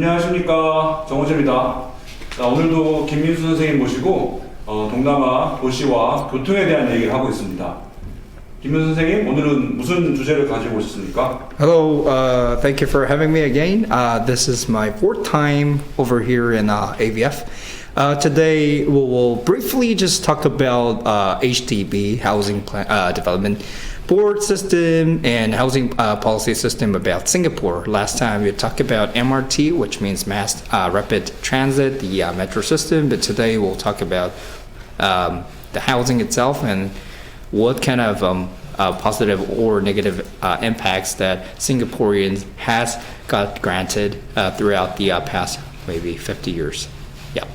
안녕하십니까, 정호재입니다. 자, 오늘도 김민수 선생님 모시고 동남아 도시와 교통에 대한 얘기를 하고 있습니다. 김민수 선생님, 오늘은 무슨 주제를 가지고 오셨습니까? Hello, thank you for having me again. This is my fourth time over here in AVF. Today we will briefly just talk about HDB, Housing Development Board System, and Housing Policy System about Singapore. Last time we talked about MRT, which means Mass Rapid Transit, the metro system, but today we'll talk about the housing itself and what kind of positive or negative impacts that Singaporeans has got granted throughout the past maybe 50 years. Yeah.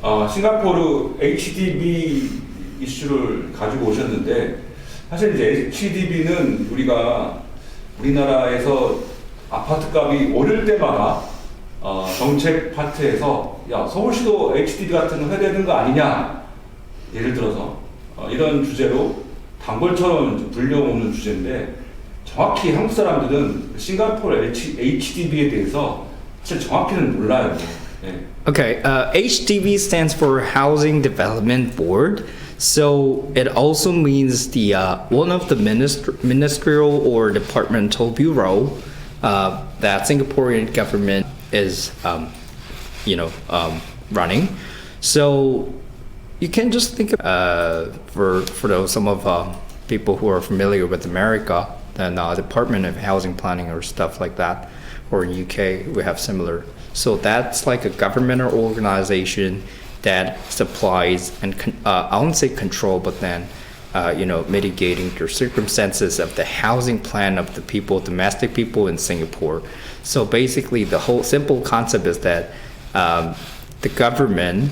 싱가포르 HDB 이슈를 가지고 오셨는데 사실 이제 HDB는 우리나라에서 아파트값이 오를 때마다 정책 파트에서 야 서울시도 HDB 같은 거 해야 되는 거 아니냐, 예를 들어서 이런 주제로 단골처럼 불려오는 주제인데 정확히 한국 사람들은 싱가포르 HDB에 대해서 사실 정확히는 몰라요. 네. Okay, HDB stands for Housing Development Board. So it also means the one of the ministerial or departmental bureau that Singaporean government is, running. So you can just think for some of people who are familiar with America, then Department of Housing Planning or stuff like that, or in UK we have similar. So that's like a governmental organization that supplies and I won't say control, but then mitigating the circumstances of the housing plan of the people, domestic people in Singapore. So basically, the whole simple concept is that the government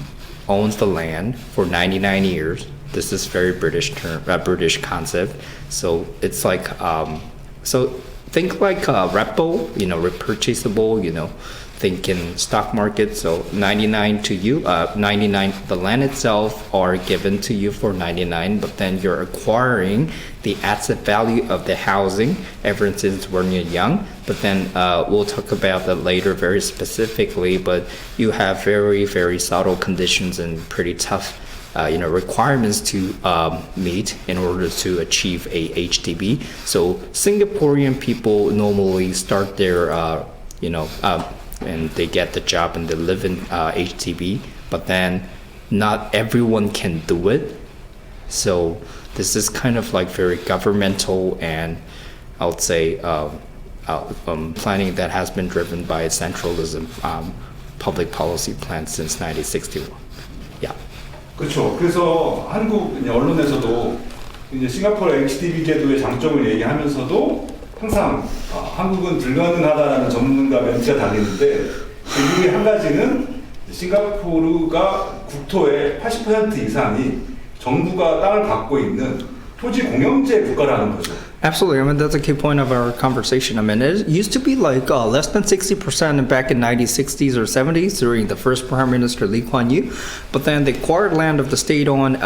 owns the land for 99 years. This is very British term, British concept. So it's like so think like repo, repurchasable, think in stock market. So 99 to you, 99 the land itself are given to you for 99, but then you're acquiring the asset value of the housing ever since when you're young. But then we'll talk about that later very specifically, but you have very, very subtle conditions and pretty tough requirements to meet in order to achieve a HDB. So Singaporean people normally start their and they get the job and they live in HDB, but then not everyone can do it. So this is kind of like very governmental and I would say planning that has been driven by a centralism public policy plan since 1961. Yeah. 그렇죠. 그래서 한국 언론에서도 이제 싱가포르 HDB 제도의 장점을 얘기하면서도 항상 한국은 불가능하다라는 전문가 멘트가 달리는데 그 중에 한 가지는 싱가포르가 국토의 80% 이상이 정부가 땅을 갖고 있는 토지 공영제 국가라는 거죠. Absolutely. I mean, that's a key point of our conversation. I mean, it used to be like less than 60% back in 1960s or 70s during the first Prime Minister Lee Kuan Yew. But then the acquired land of the state-owned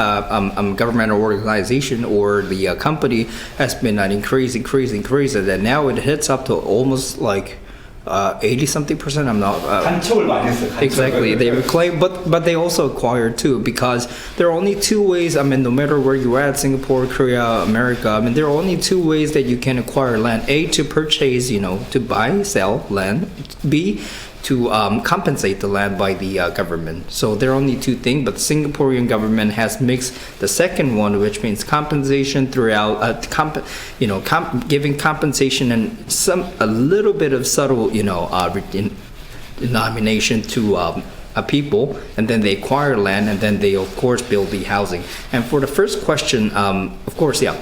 governmental organization or the company has been increasing. And now it hits up to almost like 80-something%. I'm not. 간척을 많이 했어요. Exactly. They reclaim, but they also acquire too, because there are only two ways. I mean, no matter where you're at, Singapore, Korea, America. I mean, there are only two ways that you can acquire land: A, to purchase, to buy, sell land; B, to compensate the land by the government. So there are only two things, but the Singaporean government has mixed the second one, which means compensation throughout, giving compensation and a little bit of subtle, denomination to people, and then they acquire land, and then they of course build the housing. And for the first question, of course, yeah.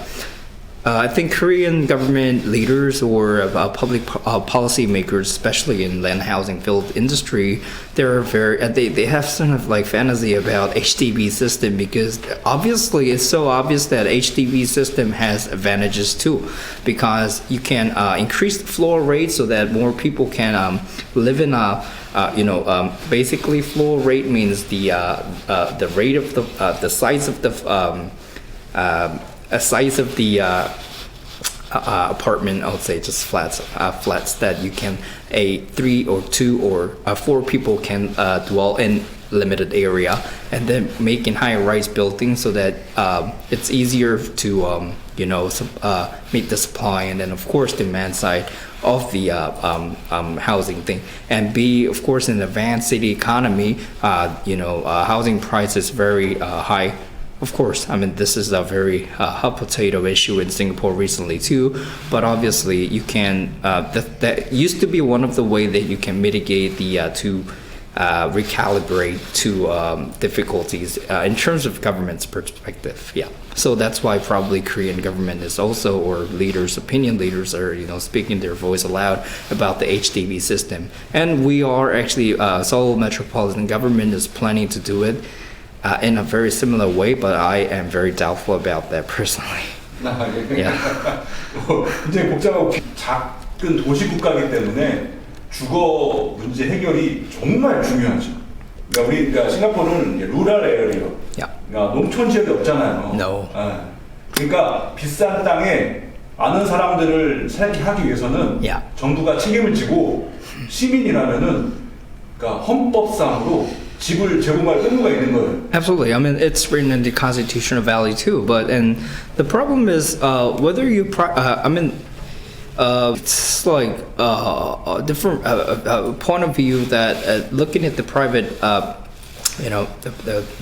I think Korean government leaders or public policy makers, especially in land housing field industry, they have sort of like fantasy about HDB system, because obviously it's so obvious that HDB system has advantages too, because you can increase the floor rate so that more people can live in basically floor rate means the rate of the size of the size of the apartment, I would say just flats that you can, 3 or 2 or 4 people can dwell in limited area, and then making high-rise buildings so that it's easier to meet the supply and then of course demand side of the housing thing. And B, of course, in the advanced city economy, housing price is very high. Of course, I mean, this is a very hot potato issue in Singapore recently too, but obviously you can, that used to be one of the way that you can mitigate the recalibrate to difficulties in terms of government's perspective. Yeah, so that's why probably Korean government is also, or leaders, opinion leaders are speaking their voice aloud about the HDB system. And we are actually, Seoul metropolitan government is planning to do it in a very similar way, but I am very doubtful about that personally. Yeah. 굉장히 복잡하고 작은 도시 국가이기 때문에 주거 문제 해결이 정말 중요하죠. 그러니까 싱가포르는 루럴 에어리어, 그러니까 농촌 지역이 없잖아요. No. 그러니까 비싼 땅에 많은 사람들을 살게 하기 위해서는 정부가 책임을 지고 시민이라면은 그러니까 헌법상으로 집을 제공할 의무가 있는 거예요. Absolutely. I mean, it's written in the constitutional value too. And the problem is whether you. It's like a different point of view that looking at the private, the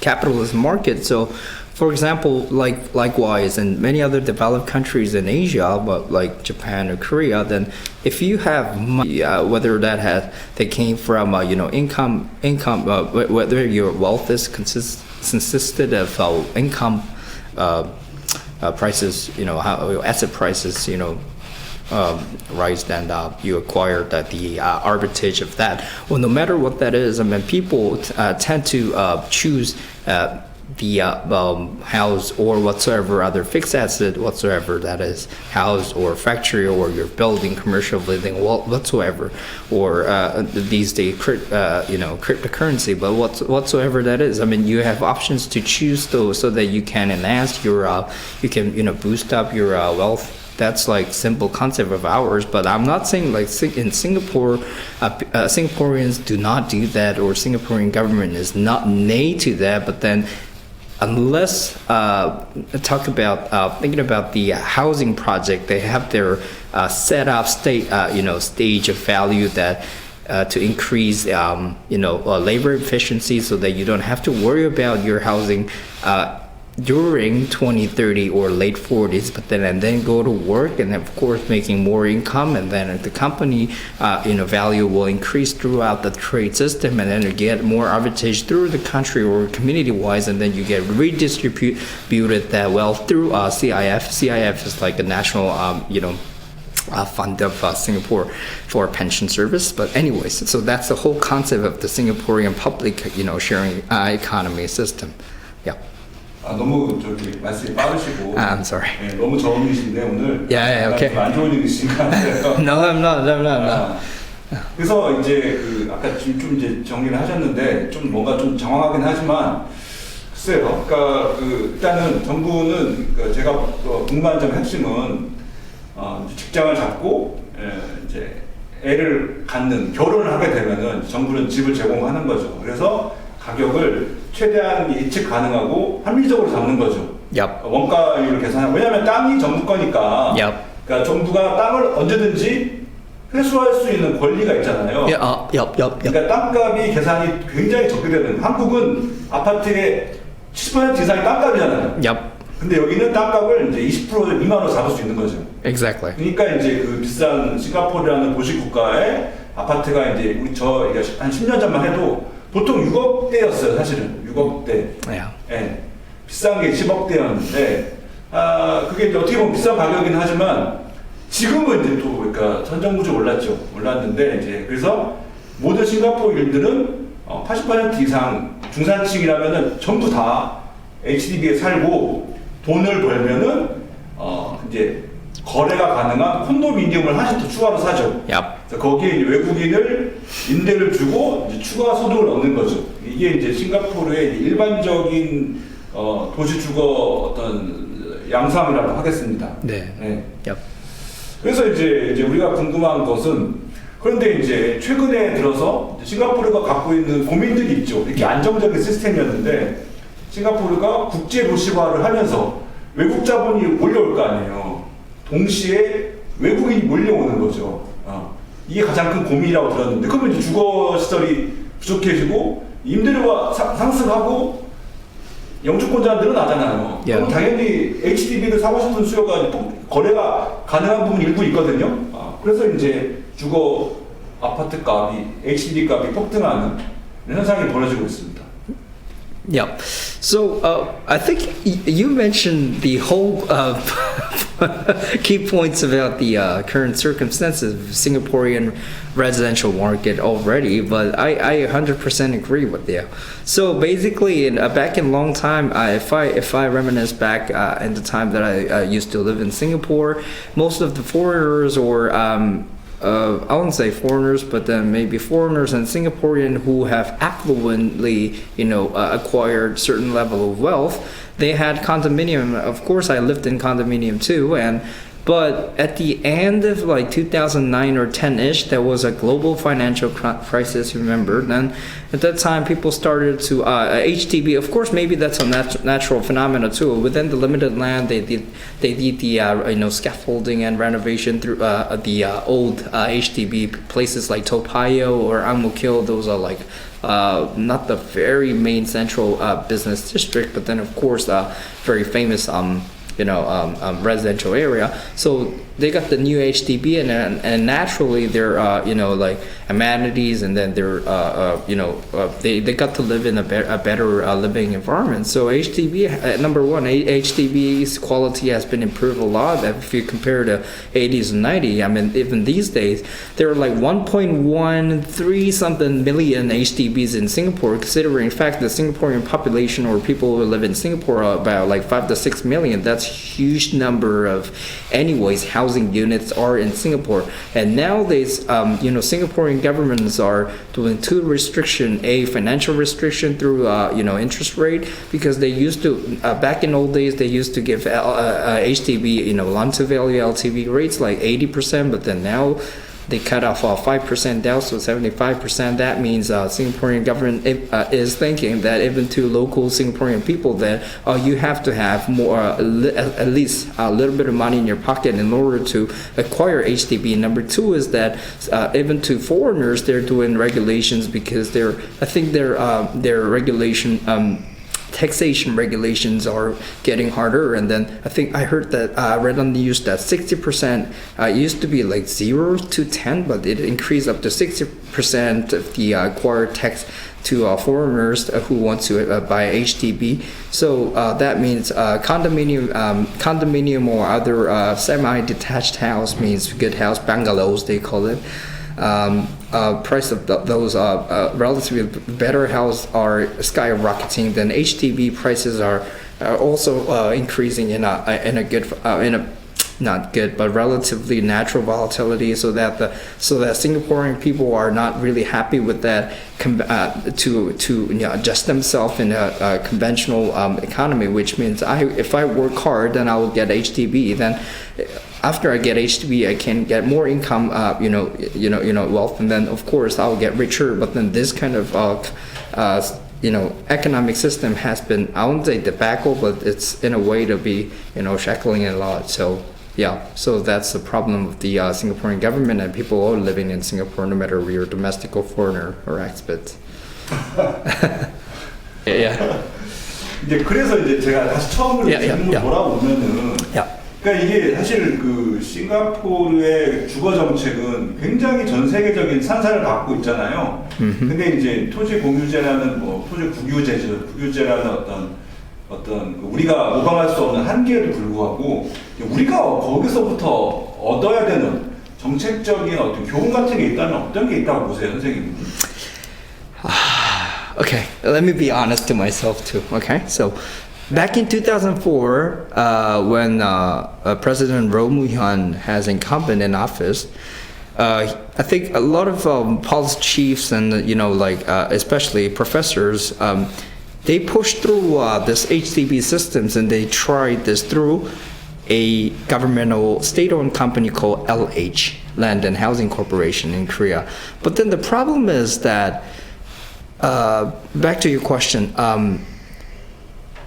capitalist market. So, for example, likewise in many other developed countries in Asia, but like Japan or Korea, then if you have money, whether that came from income, whether your wealth is consisted of income prices, how asset prices, rise, then you acquire the arbitrage of that. Well, no matter what that is, I mean, people tend to choose the house or whatsoever other fixed asset whatsoever, that is house or factory or your building, commercial building whatsoever, or these days cryptocurrency, but whatsoever that is. I mean, you have options to choose those so that you can enhance your you can boost up your wealth. That's like simple concept of ours, but I'm not saying like in Singapore, Singaporeans do not do that, or Singaporean government is not nay to that. But then, unless talk about thinking about the housing project, they have their set up stage of value that. To increase, labor efficiency, so that you don't have to worry about your housing during 20, 30 or late 40s, but then go to work and of course making more income, and then the company value will increase throughout the trade system, and then you get more arbitrage through the country or community wise, and then you get redistributed that wealth through CIF. CIF is like a national fund of Singapore for pension service. But anyways, so that's the whole concept of the Singaporean public sharing economy system. Yeah. 너무 말씀이 빠르시고. I'm sorry. 네, 너무 저음이신데 오늘. Yeah, okay. 안 좋은 일이신 것 같아요. No, I'm not. 그래서 이제 아까 좀 이제 정리를 하셨는데 좀 뭔가 좀 장황하긴 하지만 글쎄요. 그러니까 일단은 정부는 제가 궁금한 점 핵심은 직장을 잡고 이제 애를 갖는 결혼을 하게 되면은 정부는 집을 제공하는 거죠. 그래서 가격을 최대한 예측 가능하고 합리적으로 잡는 거죠. 원가율을 계산하고. 왜냐하면 땅이 정부 거니까. 그러니까 정부가 땅을 언제든지 회수할 수 있는 권리가 있잖아요. 그러니까 땅값이 계산이 굉장히 적게 되는. 한국은 아파트의 70% 이상이 땅값이잖아요. 근데 여기는 땅값을 이제 20% 미만으로 잡을 수 있는 거죠. Exactly. 그러니까 이제 비싼 싱가포르라는 도시 국가의 아파트가 이제 한 10년 전만 해도 보통 6억대였어요, 사실은. 6억대. 예. 비싼 게 10억대였는데, 그게 이제 어떻게 보면 비싼 가격이긴 하지만, 지금은 이제 또, 그러니까 선정부지 올랐는데, 이제, 그래서 모든 싱가포르인들은 80% 이상 중산층이라면은 전부 다 HDB에 살고, 돈을 벌면은, 이제, 거래가 가능한 콘도미니엄을 하나씩 더 추가로 사죠. 그래서 거기에 이제 외국인을 임대를 주고 이제 추가 소득을 얻는 거죠. 이게 이제 싱가포르의 일반적인 도시 주거 어떤 양상이라고 하겠습니다. 네. 그래서 이제 우리가 궁금한 것은 그런데 이제 최근에 들어서 싱가포르가 갖고 있는 고민들이 있죠. 이렇게 안정적인 시스템이었는데 싱가포르가 국제 도시화를 하면서 외국 자본이 몰려올 거 아니에요. 동시에 외국인이 몰려오는 거죠. 이게 가장 큰 고민이라고 들었는데 그러면 이제 주거 시설이 부족해지고 임대료가 상승하고 영주권자는 늘어나잖아요. 예. 그럼 당연히 HDB를 사고 싶은 수요가 거래가 가능한 부분이 일부 있거든요. 그래서 이제 주거 아파트 값이 HDB 값이 폭등하는 현상이 벌어지고 있습니다. Yeah. So I think you mentioned the whole key points about the current circumstances of Singaporean residential market already, but I 100% agree with you. So basically, back in long time, if I reminisce back in the time that I used to live in Singapore, most of the foreigners or I wouldn't say foreigners, but then maybe foreigners and Singaporean who have affluently, acquired certain level of wealth, they had condominium. Of course, I lived in condominium too, but at the end of like 2009 or 10-ish, there was a global financial crisis, remember? Then at that time, people started to, HDB, of course, maybe that's a natural phenomena too. Within the limited land, they did the, scaffolding and renovation through the old HDB places like Toa Payoh or Ang Mo Kio. Those are like not the very main central business district, but then of course, very famous residential area. So they got the new HDB, and naturally they're like amenities, and then they're they got to live in a better living environment. So HDB, number one, HDB's quality has been improved a lot. If you compare to 80s and 90s, I mean, even these days there are like 1.13 something million HDBs in Singapore. Considering, in fact, the Singaporean population or people who live in Singapore are about like 5 to 6 million. That's huge number of, anyways, housing units are in Singapore. And nowadays, Singaporean governments are doing two restriction: a financial restriction through interest rate, because they used to back in old days they used to give HDB loan to value LTV rates like 80%, but then now they cut off 5% down, so 75%. That means Singaporean government is thinking that even to local Singaporean people that you have to have more, at least a little bit of money in your pocket in order to acquire HDB. Number two is that even to foreigners, they're doing regulations because I think their regulation. Taxation regulations are getting harder, and then I think I heard that I read on the news that 60% used to be like 0 to 10, but it increased up to 60% of the acquired tax to foreigners who want to buy HDB. So that means condominium or other semi-detached house means good house, bungalows they call it. Price of those relatively better houses are skyrocketing. Then HDB prices are also increasing in a good not good, but relatively natural volatility, so that Singaporean people are not really happy with that to adjust themselves in a conventional economy, which means if I work hard, then I will get HDB. Then after I get HDB, I can get more income, wealth, and then of course I'll get richer. But then this kind of economic system has been, I won't say debacle, but it's in a way to be shackling a lot. So yeah, so that's the problem of the Singaporean government and people all living in Singapore, no matter if you're domestic or foreigner or expat. yeah. 이제 그래서 이제 제가 다시 처음으로 질문을 돌아오면은. 그러니까 이게 사실 그 싱가포르의 주거 정책은 굉장히 전 세계적인 찬사를 받고 있잖아요. 근데 이제 토지 공유제라는 토지 국유제라는 어떤 우리가 모방할 수 없는 한계에도 불구하고 우리가 거기서부터 얻어야 되는 정책적인 어떤 교훈 같은 게 있다면 어떤 게 있다고 보세요, 선생님? Okay, let me be honest to myself too. Okay, so. Back in 2004, when President Roh Moo-hyun has incumbent in office, I think a lot of policy chiefs and especially professors, they pushed through this HDB systems and they tried this through, a governmental state-owned company called LH, Land and Housing Corporation in Korea. But then the problem is that, back to your question,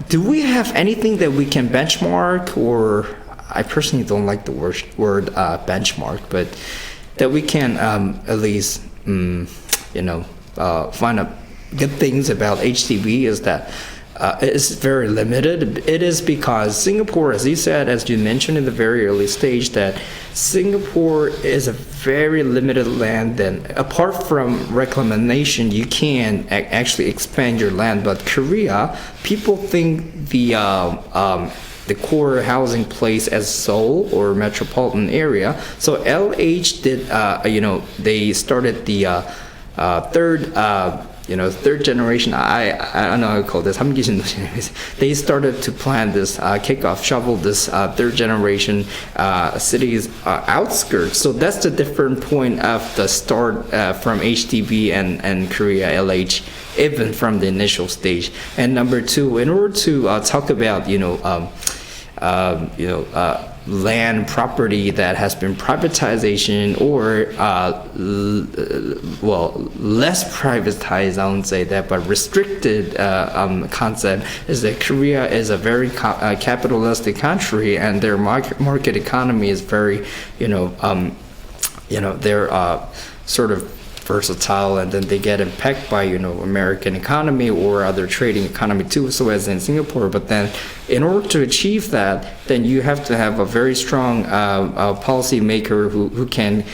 do we have anything that we can benchmark, or I personally don't like the word benchmark, but that we can at least, find out good things about HDB is that it's very limited. It is because Singapore, as you mentioned in the very early stage, that Singapore is a very limited land. And apart from reclamation, you can actually expand your land. But Korea, people think the core housing place as Seoul or metropolitan area. So LH did, they started the third generation, I don't know how to call this. They started to plan this, shovel this third generation cities outskirts. So that's the different point of the start from HDB and Korea LH, even from the initial stage. And number two, in order to talk about land property that has been privatization or less privatized, I won't say that, but restricted concept is that Korea is a very capitalistic country, and their market economy is very, they're sort of versatile, and then they get impacted by American economy or other trading economy too, so as in Singapore. But then in order to achieve that, then you have to have a very strong policy maker who can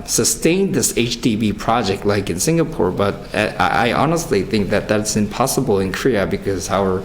sustain this HDB project like in Singapore. But I honestly think that that's impossible in Korea, because our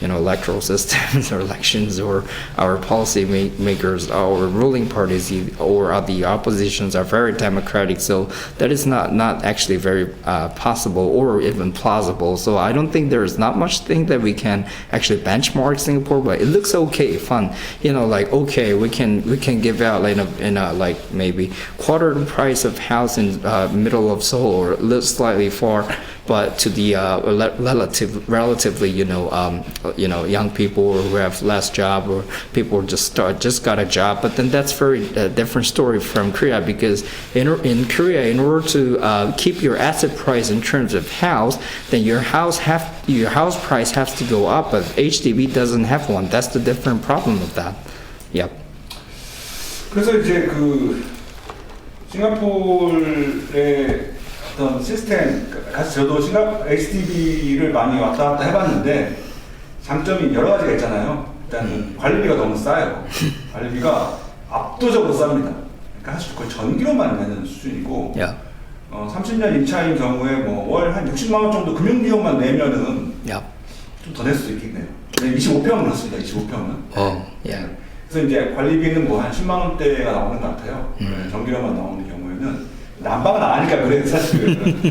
electoral systems or elections or our policy makers or ruling parties or the oppositions are very democratic. So that is not actually very possible or even plausible. So I don't think there is not much thing that we can actually benchmark Singapore, but it looks okay, fun. Okay, we can give out in a maybe quarter the price of house in middle of Seoul or slightly far, but to the relatively young people who have less job, or people just got a job. But then that's very different story from Korea, because in Korea, in order to keep your asset price in terms of house, then your house price has to go up. But HDB doesn't have one. That's the different problem of that. Yep. 그래서 이제 싱가포르의 어떤 시스템, 저도 HDB를 많이 왔다 갔다 해봤는데 장점이 여러 가지가 있잖아요. 일단 관리비가 너무 싸요. 관리비가 압도적으로 쌉니다. 그러니까 사실 거의 전기료만 내는 수준이고, 30년 임차인 경우에 월 한 60만 원 정도 금융비용만 내면은 좀 더 낼 수도 있겠네요. 25평은 그렇습니다. 25평은. 그래서 이제 관리비는 한 10만 원대가 나오는 것 같아요. 전기료만 나오는 경우에는 난방은 안 하니까 그래요, 사실은.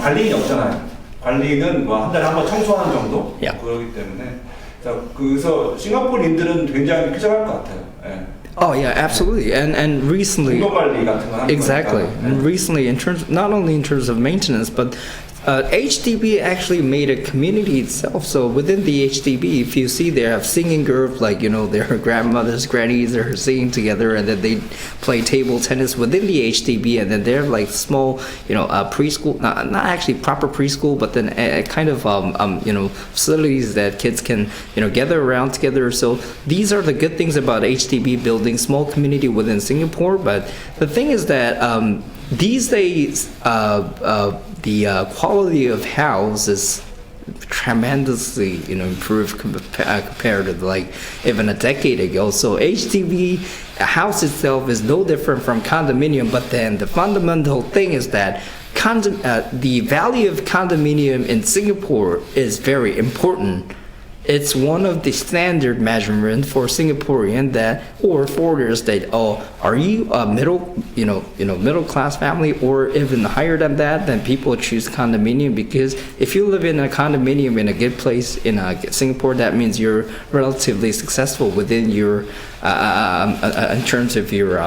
관리인이 없잖아요. 관리는 한 달에 한 번 청소하는 정도? 그러기 때문에. 그래서 싱가포르인들은 굉장히 쾌적할 것 같아요. Oh yeah, absolutely. And recently, 관리 같은 거 하는 exactly. 거니까. And recently, not only in terms of maintenance, but HDB actually made a community itself. So within the HDB, if you see, they have singing group, their grandmothers, grannies are singing together, and then they play table tennis within the HDB, and then they're like small, preschool, not actually proper preschool, but then a kind of, facilities that kids can, gather around together. So these are the good things about HDB, building small community within Singapore. But the thing is that these days, the quality of house is tremendously, improved compared to even a decade ago. So HDB house itself is no different from condominium, but then the fundamental thing is that the value of condominium in Singapore is very important. It's one of the standard measurement for Singaporean or foreigners that, are you a middle class family or even higher than that, then people choose condominium. Because if you live in a condominium in a good place in Singapore, that means you're relatively successful within your, in terms of your,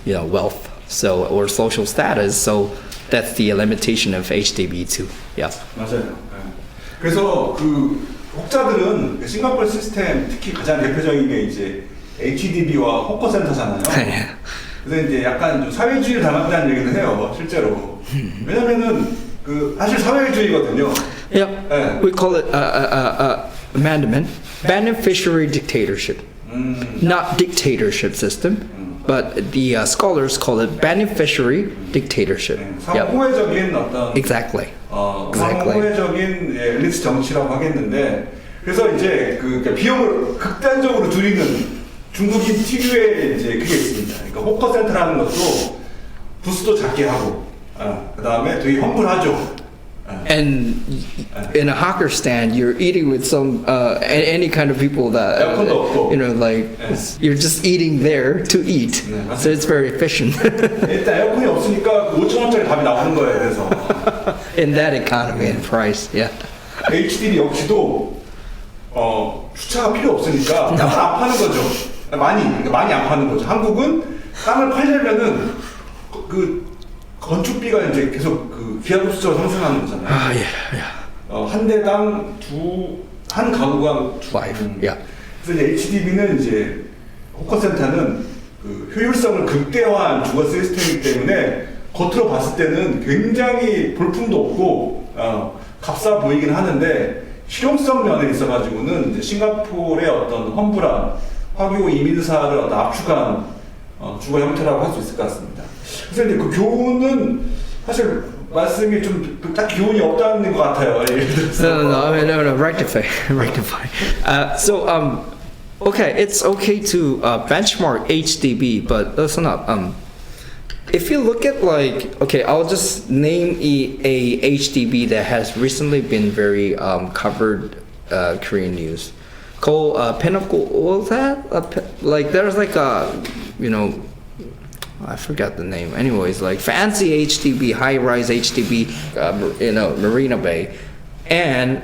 wealth, or social status. So that's the limitation of HDB too. Yeah. 맞아요. 그래서 혹자들은 그 싱가포르 시스템 특히 가장 대표적인 게 이제 HDB와 호커 센터잖아요. 그래서 이제 약간 좀 사회주의를 닮았다는 얘기도 해요, 실제로. 왜냐면은 그 사실 사회주의거든요. Yeah, 네. we call it amendment, beneficiary dictatorship, not dictatorship system, but the scholars call it beneficiary dictatorship. Yep, 상호회적인 어떤 exactly. Exactly. 상호회적인 엘리트 정치라고 하겠는데, 그래서 이제 그 비용을 극단적으로 줄이는 중국인 특유의 이제 그게 있습니다. 그러니까 호커 센터라는 것도 부스도 작게 하고, 그 다음에 되게 험불하죠. And in a hawker stand, you're eating with some any kind of people that 에어컨도 없고. you know, like Yes. you're just eating there to eat. 네, So it's very efficient 일단 에어컨이 없으니까 5,000원짜리 답이 나오는 거예요. 그래서 in that economy and price. Yeah. HDB 역시도 주차가 필요 없으니까 땅을 안 파는 거죠. 많이 안 파는 거죠. 한국은 땅을 팔려면은 그 건축비가 이제 계속 그 기하급수적으로 상승하는 거잖아요. Yeah, yeah. 한 대당 한 가구가 Five. Yeah. 그래서 이제 HDB는 이제 호커센터는 그 효율성을 극대화한 주거 시스템이기 때문에 겉으로 봤을 때는 굉장히 볼품도 없고 값싸 보이긴 하는데 실용성 면에 있어가지고는 이제 싱가포르의 어떤 험불한 화교 이민사를 어떤 압축한 주거 형태라고 할 수 있을 것 같습니다. 그래서 이제 그 교훈은 사실 말씀이 좀 딱 교훈이 없다는 것 같아요. 예를 들어서. No, rectify, rectify. Okay, it's okay to benchmark HDB, but listen up. If you look at okay, I'll just name a HDB that has recently been very covered Korean news. Called Pinnacle. What was that? There's I forgot the name. Anyways, like fancy HDB, high-rise HDB, Marina Bay, and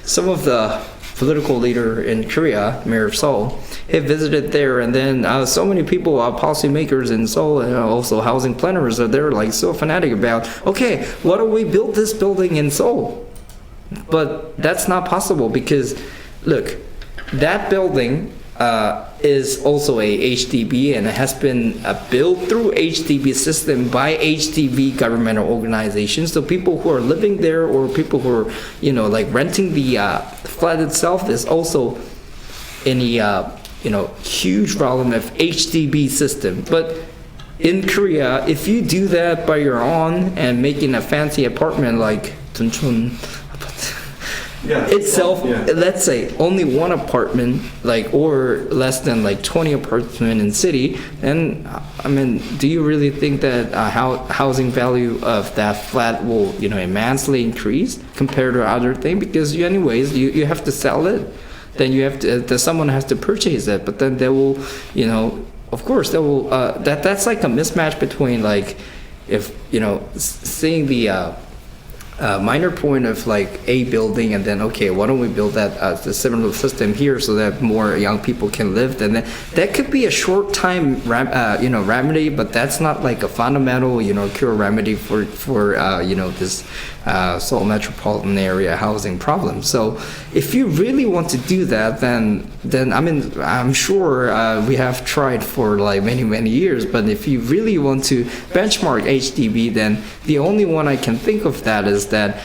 some of the political leader in Korea, Mayor of Seoul, he visited there, and then so many people, policymakers in Seoul, and also housing planners, are there like so fanatic about, okay, why don't we build this building in Seoul? But that's not possible because, look, that building is also a HDB, and it has been built through HDB system by HDB governmental organizations. So people who are living there or people who are renting the flat itself is also in a huge volume of HDB system. But in Korea, if you do that by your own and making a fancy apartment like Tunchon itself, let's say only one apartment, or less than 20 apartment in city, and I mean, do you really think that housing value of that flat will immensely increase compared to other thing? Because you have to sell it, then you have to someone has to purchase it, but then they will of course they will that's like a mismatch between if seeing the minor point of a building, and then okay, why don't we build that the similar system here so that more young people can live? And then that could be a short time remedy, but that's not like a fundamental cure remedy for this Seoul metropolitan area housing problem. So if you really want to do that, then I mean, I'm sure we have tried for many years, but if you really want to benchmark HDB, then the only one I can think of that is that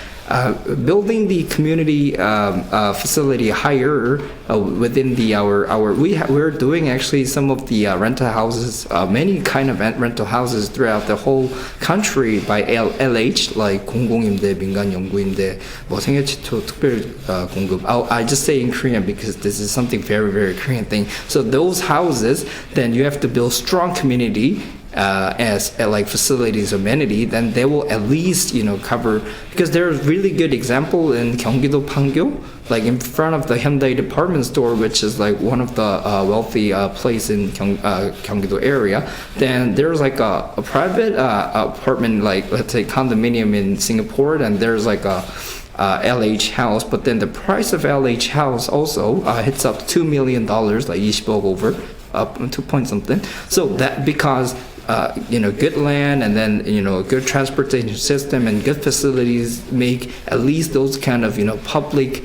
building the community facility higher within we're doing actually some of the rental houses, many kind of rental houses throughout the whole country by LH, like 공공임대, 민간 연구임대, 뭐 생애취초 특별 공급. I just say in Korean because this is something very, very Korean thing. So those houses, then you have to build strong community as facilities amenity, then they will at least cover, because there's really good example in Gyeonggi-do Pangyo, in front of the Hyundai department store, which is one of the wealthy place in Gyeonggi-do area. Then there's a private apartment, let's say condominium in Singapore, and there's a LH house, but then the price of LH house also hits up $2 million, 20억 over, up 2 point something. So that because good land and then, a good transportation system and good facilities make at least those kind of, public,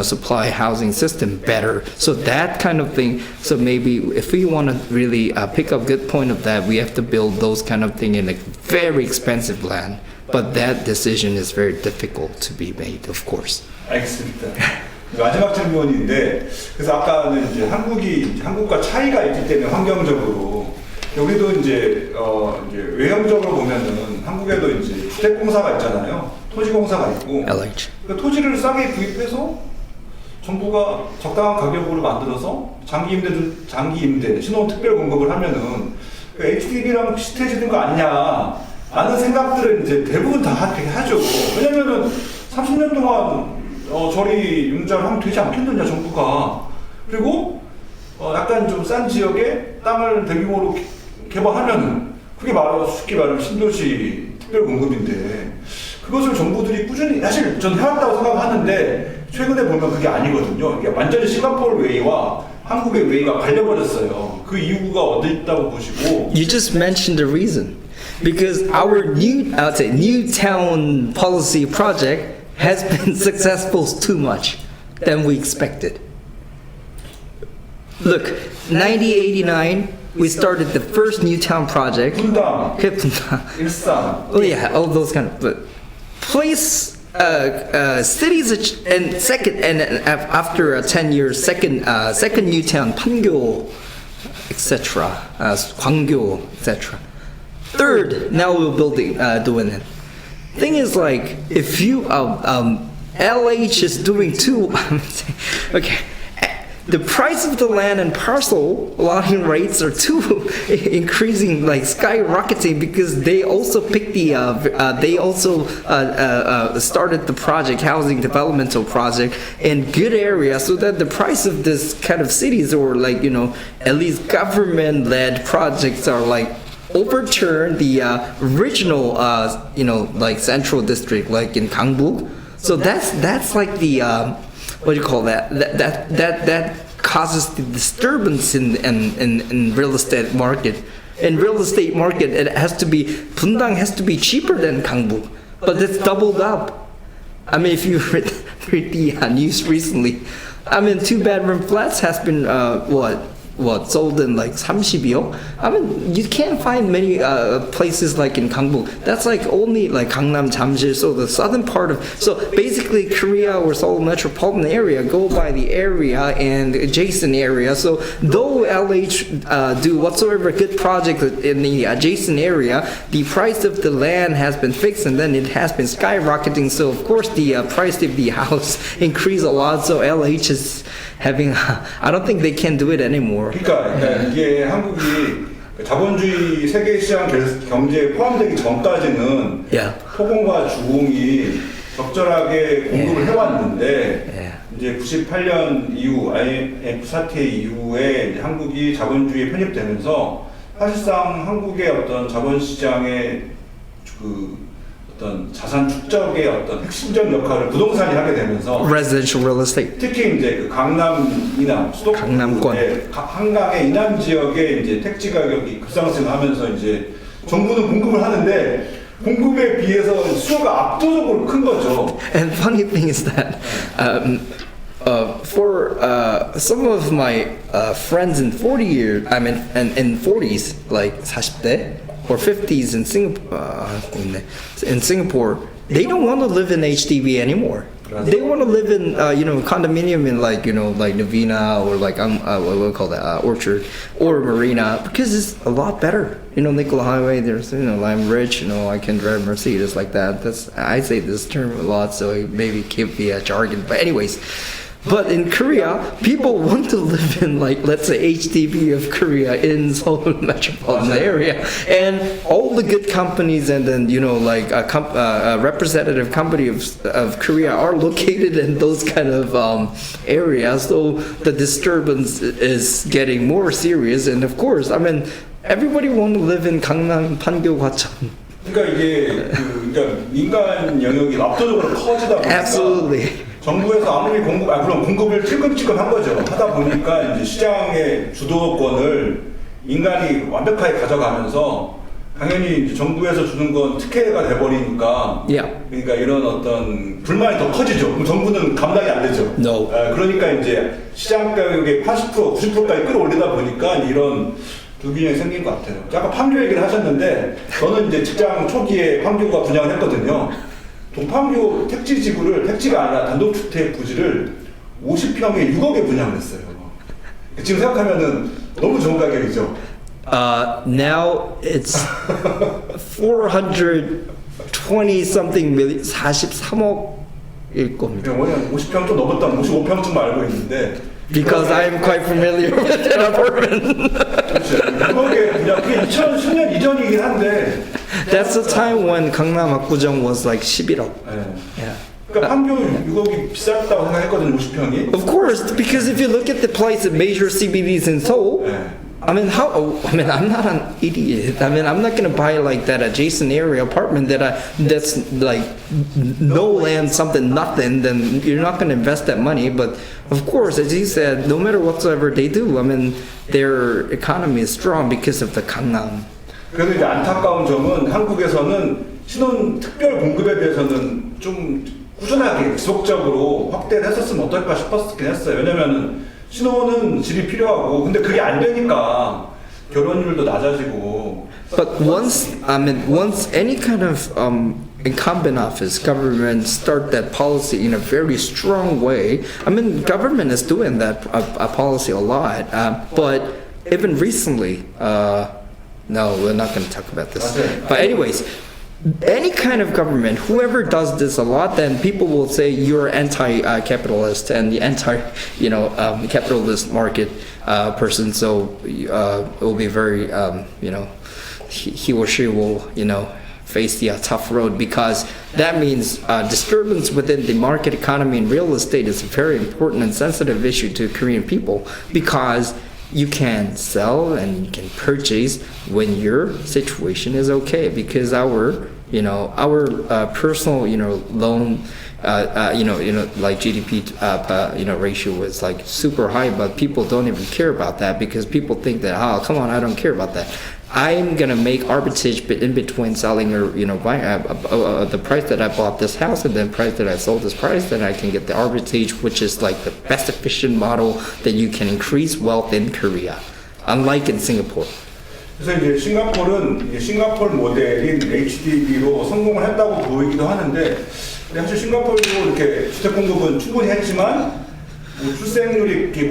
supply housing system better. So that kind of thing. So maybe if we want to really pick up good point of that, we have to build those kind of thing in a very expensive land. But that decision is very difficult to be made, of course. 알겠습니다. 마지막 질문인데, 그래서 아까는 이제 한국과 차이가 있기 때문에 환경적으로 여기도 이제 외형적으로 보면은 한국에도 이제 주택공사가 있잖아요. 토지공사가 있고. LH. 그 토지를 싸게 구입해서 정부가 적당한 가격으로 만들어서 장기 임대, 신혼 특별 공급을 하면은 그 HDB랑 비슷해지는 거 아니냐? 라는 생각들을 이제 대부분 다 하죠. 왜냐면은 30년 동안 저리 융자를 하면 되지 않겠느냐, 정부가. 그리고 약간 좀 싼 지역에 땅을 대규모로 개발하면은 그게 쉽게 말하면 신도시 특별 공급인데 그것을 정부들이 꾸준히 사실 전 해왔다고 생각하는데 최근에 보면 그게 아니거든요. 이게 완전히 싱가포르 웨이와 한국의 웨이가 갈려버렸어요. 그 이유가 어디 있다고 보시고? You just mentioned the reason. Because our new town policy project has been successful too much than we expected. Look, 1989, we started the first new town project. 분당, 분당. 일산. Oh yeah, all those kind of. But place, cities, and second, and after 10 years, second new town, 판교, etc. 광교, etc. Third, now we're doing it. Thing is, like, if you LH is doing too, okay, the price of the land and parcel lotting rates are too increasing, like skyrocketing, because they also picked they also started the project, housing developmental project in good areas, so that the price of this kind of cities or like at least government-led projects are like overturn the original like central district like in Gangbuk. So that's like the what do you call that causes the disturbance in real estate market. In real estate market, it has to be Pundang has to be cheaper than Gangbuk, but it's doubled up. I mean, if you read the news recently, I mean, 2-bedroom flats has been sold in like 30요? I mean, you can't find many places like in Gangbuk. That's like only like Gangnam, Jamsil, so the southern part of. So basically, Korea or Seoul metropolitan area go by the area and adjacent area. So though LH do whatsoever good project in the adjacent area, the price of the land has been fixed and then it has been skyrocketing. So of course the price of the house increased a lot. So LH is having. I don't think they can do it anymore. 그러니까 이게 한국이 자본주의 세계시장 경제에 포함되기 전까지는 토공과 주공이 적절하게 공급을 해왔는데 이제 98년 이후 IMF 사태 이후에 한국이 자본주의에 편입되면서 사실상 한국의 어떤 자본시장의 어떤 자산 축적의 어떤 핵심적 역할을 부동산이 하게 되면서 residential real estate. 특히 이제 그 강남 이남 강남권 한강의 이남 지역에 이제 택지 가격이 급상승하면서 이제 정부는 공급을 하는데 공급에 비해서 수요가 압도적으로 큰 거죠. And funny thing is that for some of my friends in 40 years, I mean, in 40s, like 40대 or 50s in Singapore, they don't want to live in HDB anymore. They want to live in condominium in like like Novena or like what do we call that Orchard or Marina, because it's a lot better. Nicola Highway. There's I'm rich. I can drive Mercedes like that. I say this term a lot, so it maybe keep the jargon. But anyways. But in Korea, people want to live in like, let's say, HDB of Korea in Seoul metropolitan area, and all the good companies and then like a representative company of Korea are located in those kind of areas. So the disturbance is getting more serious, and of course, I mean, everybody want to live in Gangnam, Panggyo, Gwacheon. 그러니까 이게 그러니까 민간 영역이 압도적으로 커지다 보니까. Absolutely. 정부에서 아무리 물론 공급을 찔끔찔끔 한 거죠. 하다 보니까 이제 시장의 주도권을 인간이 완벽하게 가져가면서 당연히 이제 정부에서 주는 건 특혜가 돼버리니까 Yeah. 그러니까 이런 어떤 불만이 더 커지죠. 그럼 정부는 감당이 안 되죠. No. 그러니까 이제 시장 가격의 80%, 90%까지 끌어올리다 보니까 이런 불균형이 생긴 것 같아요. 아까 판교 얘기를 하셨는데 저는 이제 직장 초기에 판교가 분양을 했거든요. 동판교 택지 지구를 택지가 아니라 단독주택 부지를 50평에 6억에 분양을 했어요. 지금 생각하면은 너무 좋은 가격이죠. Now it's 420 something million, 43억일 겁니다. 왜냐면 50평 좀 넘었던 55평쯤 알고 있는데 Because I'm quite familiar with that apartment. 그렇죠. 6억에 분양 그게 2010년 이전이긴 한데 That's the time when 강남 압구정 was like 11억. 네. Yeah. 그러니까 판교 6억이 비쌌다고 생각했거든요. 50평이. Of course, because if you look at the price of major CBDs in Seoul, 네. I'm not an idiot. I'm not gonna buy like that adjacent area apartment that's like no land, something, nothing. Then you're not gonna invest that money. But of course, as you said, no matter whatsoever they do, their economy is strong because of the Gangnam. 그래도 이제 안타까운 점은 한국에서는 신혼 특별 공급에 대해서는 좀 꾸준하게 지속적으로 확대를 했었으면 어떨까 싶었긴 했어요. 왜냐면은 신혼은 집이 필요하고 근데 그게 안 되니까 결혼율도 낮아지고. But once any kind of incumbent office, government start that policy in a very strong way. Government is doing that policy a lot. But even recently, no, we're not going to talk about this. But anyways, any kind of government, whoever does this a lot, then people will say you're anti-capitalist and the capitalist market person. So it will be very, he or she will, face the tough road because that means disturbance within the market economy and real estate is a very important and sensitive issue to Korean people because you can sell and you can purchase when your situation is okay because our personal loan like GDP ratio is like super high, but people don't even care about that because people think that come on, I don't care about that. I'm gonna make arbitrage in between selling or buying the price that I bought this house and then price that I sold this price, then I can get the arbitrage, which is like the best efficient model that you can increase wealth in Korea, unlike in Singapore. 그래서 이제 싱가포르는 싱가포르 모델인 HDB로 성공을 했다고 보이기도 하는데 사실 싱가포르도 이렇게 주택 공급은 충분히 했지만 출생률이 이렇게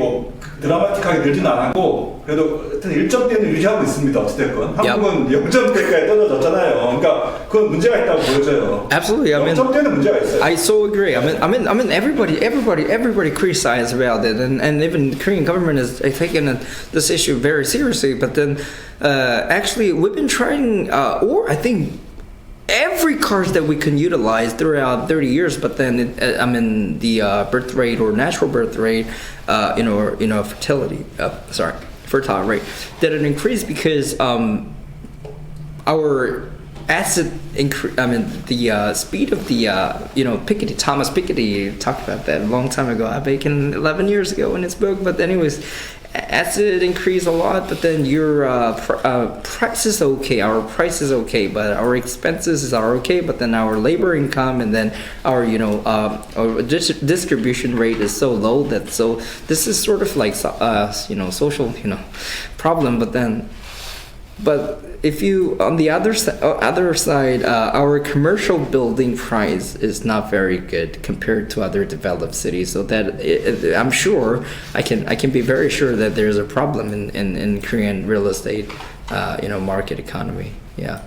드라마틱하게 늘진 않았고 그래도 하여튼 일정대는 유지하고 있습니다. 어찌됐건 한국은 0점대까지 떨어졌잖아요. 그러니까 그건 문제가 있다고 보여져요. Absolutely, 0점대는 문제가 있어요. I so agree. Everybody criticizes about it, and even the Korean government is taking this issue very seriously. But then, actually, we've been trying, or I think. Every cars that we can utilize throughout 30 years, but then the birth rate or natural birth rate, fertile rate didn't increase because our asset the speed of the Piketty, Thomas Piketty talked about that a long time ago, back in 11 years ago in his book. But anyways, asset increase a lot, but then your price is okay, our price is okay, but our expenses are okay, but then our labor income and then our our distribution rate is so low that so this is sort of like social problem. But if you on the other side, our commercial building price is not very good compared to other developed cities. So that I'm sure I can be very sure that there's a problem in Korean real estate, market economy. Yeah.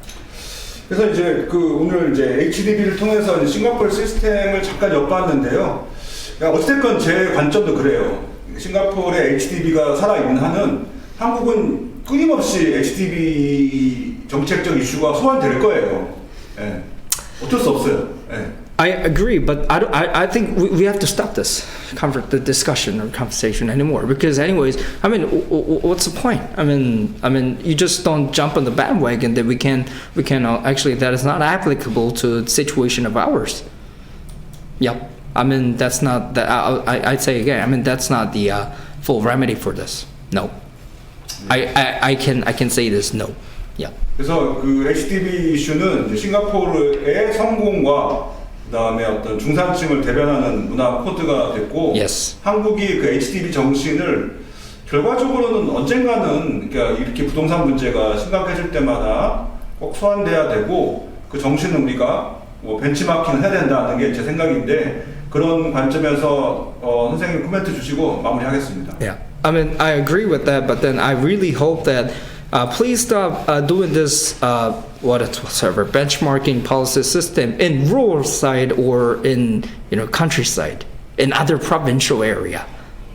그래서 이제 오늘 이제 HDB를 통해서 이제 싱가포르 시스템을 잠깐 엿봤는데요. 어쨌든 제 관점도 그래요. 싱가포르의 HDB가 살아있는 한은 한국은 끊임없이 HDB 정책적 이슈가 소환될 거예요. 예. 어쩔 수 없어요. 예. I agree, but I think we have to stop this the discussion or conversation anymore because anyways, what's the point? You just don't jump on the bandwagon that we can actually that is not applicable to the situation of ours. Yep. That's not the I'd say again. That's not the full remedy for this. No. I can say this no. Yeah. 그래서 그 HDB 이슈는 이제 싱가포르의 성공과 그다음에 어떤 중산층을 대변하는 문화 코드가 됐고 Yes. 한국이 그 HDB 정신을 결과적으로는 언젠가는 그러니까 이렇게 부동산 문제가 심각해질 때마다 꼭 소환돼야 되고 그 정신은 우리가 뭐 벤치마킹을 해야 된다는 게 제 생각인데 그런 관점에서 선생님 코멘트 주시고 마무리하겠습니다. Yeah. I mean, I agree with that, but then I really hope that please stop doing this whatever benchmarking policy system in rural side or in countryside, in other provincial area,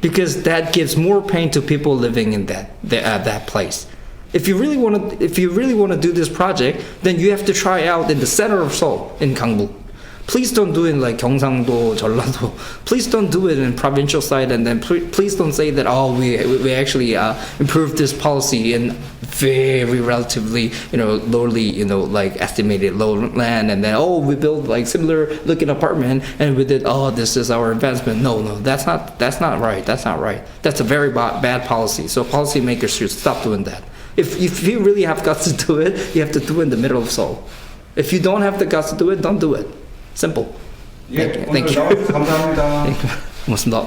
because that gives more pain to people living in that place. If you really want to do this project, then you have to try out in the center of Seoul in Gangbu. Please don't do it in like Gyeongsangdo, Jeollado. Please don't do it in provincial side, and then please don't say that we actually improved this policy in very relatively lowly like estimated low land, and then we built like similar looking apartment and we did this is our advancement. No, that's not right. That's a very bad policy. So policymakers should stop doing that. If you really have guts to do it, you have to do it in the middle of Seoul. If you don't have the guts to do it, don't do it. Simple. 예, Thank you. 오늘 나와주셔서 감사합니다. 고맙습니다.